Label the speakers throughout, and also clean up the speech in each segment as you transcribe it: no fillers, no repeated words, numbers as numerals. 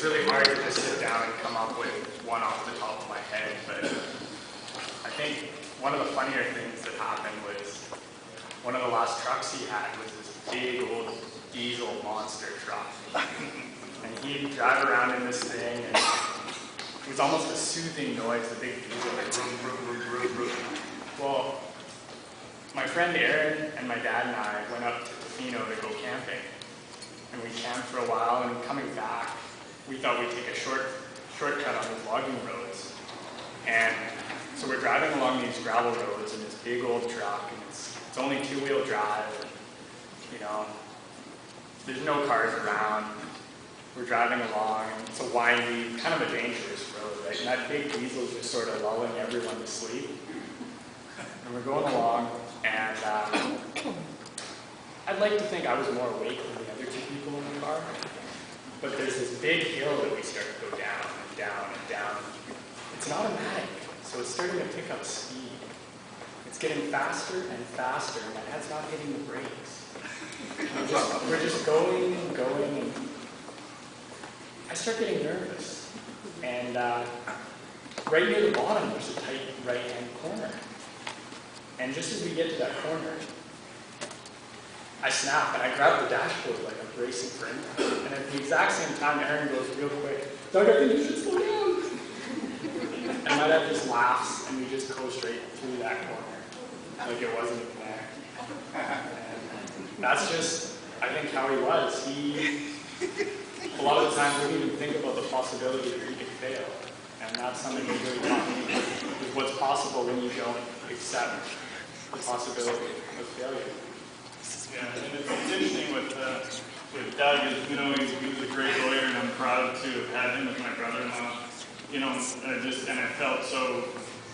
Speaker 1: really hard to just sit down and come up with one off the top of my head, but I think one of the funnier things that happened was one of the last trucks he had was this big old diesel monster truck. And he'd drive around in this thing, and it was almost a soothing noise, the big diesel, like vroom, vroom, vroom, vroom, vroom. Well, my friend Aaron and my dad and I went up to Tofino to go camping. And we camped for a while, and coming back, we thought we'd take a shortcut on these logging roads. And so we're driving along these gravel roads in this big old truck, and it's only two-wheel drive. You know, there's no cars around. We're driving along, and it's a windy, kind of a dangerous road, right? And that big diesel is just sort of lulling everyone to sleep. And we're going along, and I'd like to think I was more awake than the other two people in the car. But there's this big hill that we start to go down and down and down. It's an automatic, so it's starting to pick up speed. It's getting faster and faster, and my head's not hitting the brakes. We're just going and going, and I start getting nervous. And right near the bottom, there's a tight right-hand corner. And just as we get to that corner, I snap and I grab the dashboard like I'm bracing for impact. And at the exact same time, Aaron goes real quick, "Doug, I think you should slow down." And my dad just laughs, and we just go straight through that corner, like it wasn't even there. And that's just, I think, how he was. A lot of the times, we didn't even think about the possibility that he could fail. And that's something he really taught me, is what's possible when you don't accept the possibility of failure.
Speaker 2: Yeah, and it's interesting with Doug, is, you know, he was a great lawyer, and I'm proud to have had him as my brother-in-law. You know, and I felt so,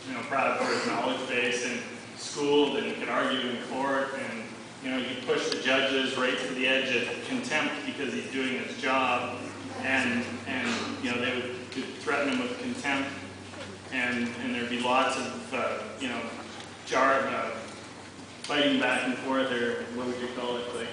Speaker 2: you know, proud for his knowledge base, and schooled, and he could argue in court, and, you know, he pushed the judges right to the edge of contempt because he's doing his job, and you know, they would threaten him with contempt, and there'd be lots of, you know, fighting back and forth, or what would you call it, like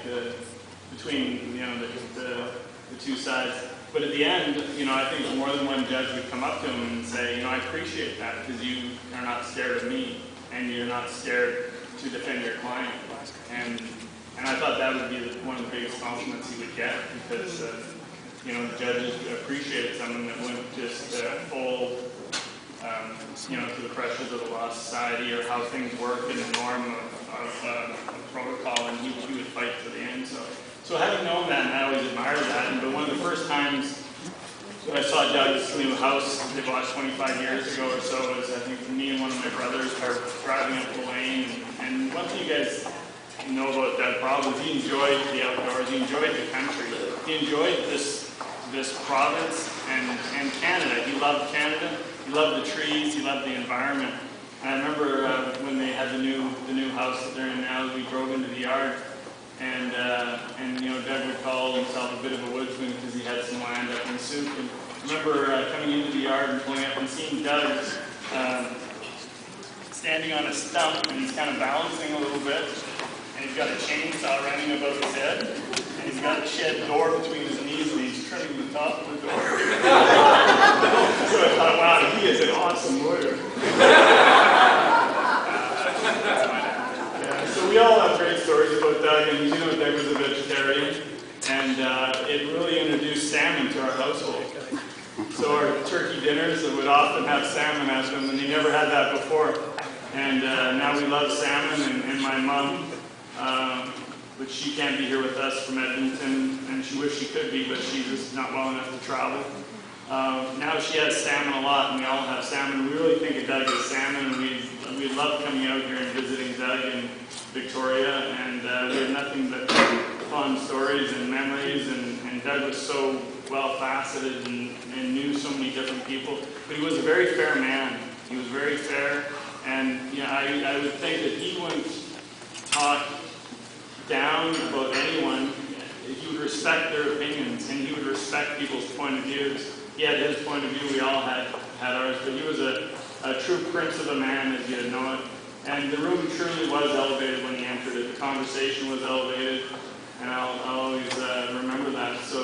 Speaker 2: between, you know, the two sides. But at the end, you know, I think more than one judge would come up to him and say, you know, I appreciate that because you are not scared of me, and you're not scared to defend your client. And I thought that would be one of the biggest compliments he would get, because you know, the judges appreciated someone that wouldn't just fold, you know, to the pressures of the law society or how things work in the norm of protocol, and he would fight to the end. So having known that, and I always admired that, but one of the first times that I saw Doug's new house they bought 25 years ago or so was, I think, me and one of my brothers were driving up the lane, and one thing you guys know about Doug probably is he enjoyed the outdoors, he enjoyed the country, he enjoyed this province and Canada. He loved Canada, he loved the trees, he loved the environment. And I remember when they had the new house that they're in now, we drove into the yard, and you know, Doug would call himself a bit of a woodsman because he had some land up in the soup. And I remember coming into the yard and pulling up and seeing Doug standing on a stump, and he's kind of balancing a little bit, and he's got a chainsaw running above his head, and he's got a shed door between his knees, and he's trimming the top of the door. So I thought, wow, he is an awesome lawyer. Yeah, so we all have great stories about Doug, and you know, Doug was a vegetarian, and it really introduced salmon to our household. So our turkey dinners would often have salmon at them, and he never had that before. And now we love salmon, and my mom, but she can't be here with us from Edmonton, and she wished she could be, but she's just not well enough to travel. Now she has salmon a lot, and we all have salmon. We really think of Doug as salmon, and we love coming out here and visiting Doug in Victoria, and we have nothing but fun stories and memories, and Doug was so well-faceted and knew so many different people, but he was a very fair man. He was very fair, and you know, I would think that he wouldn't talk down about anyone. He would respect their opinions, and he would respect people's point of views. He had his point of view, we all had ours, but he was a true prince of a man, as you'd know it. And the room truly was elevated when he entered it. The conversation was elevated, and I'll always remember that. So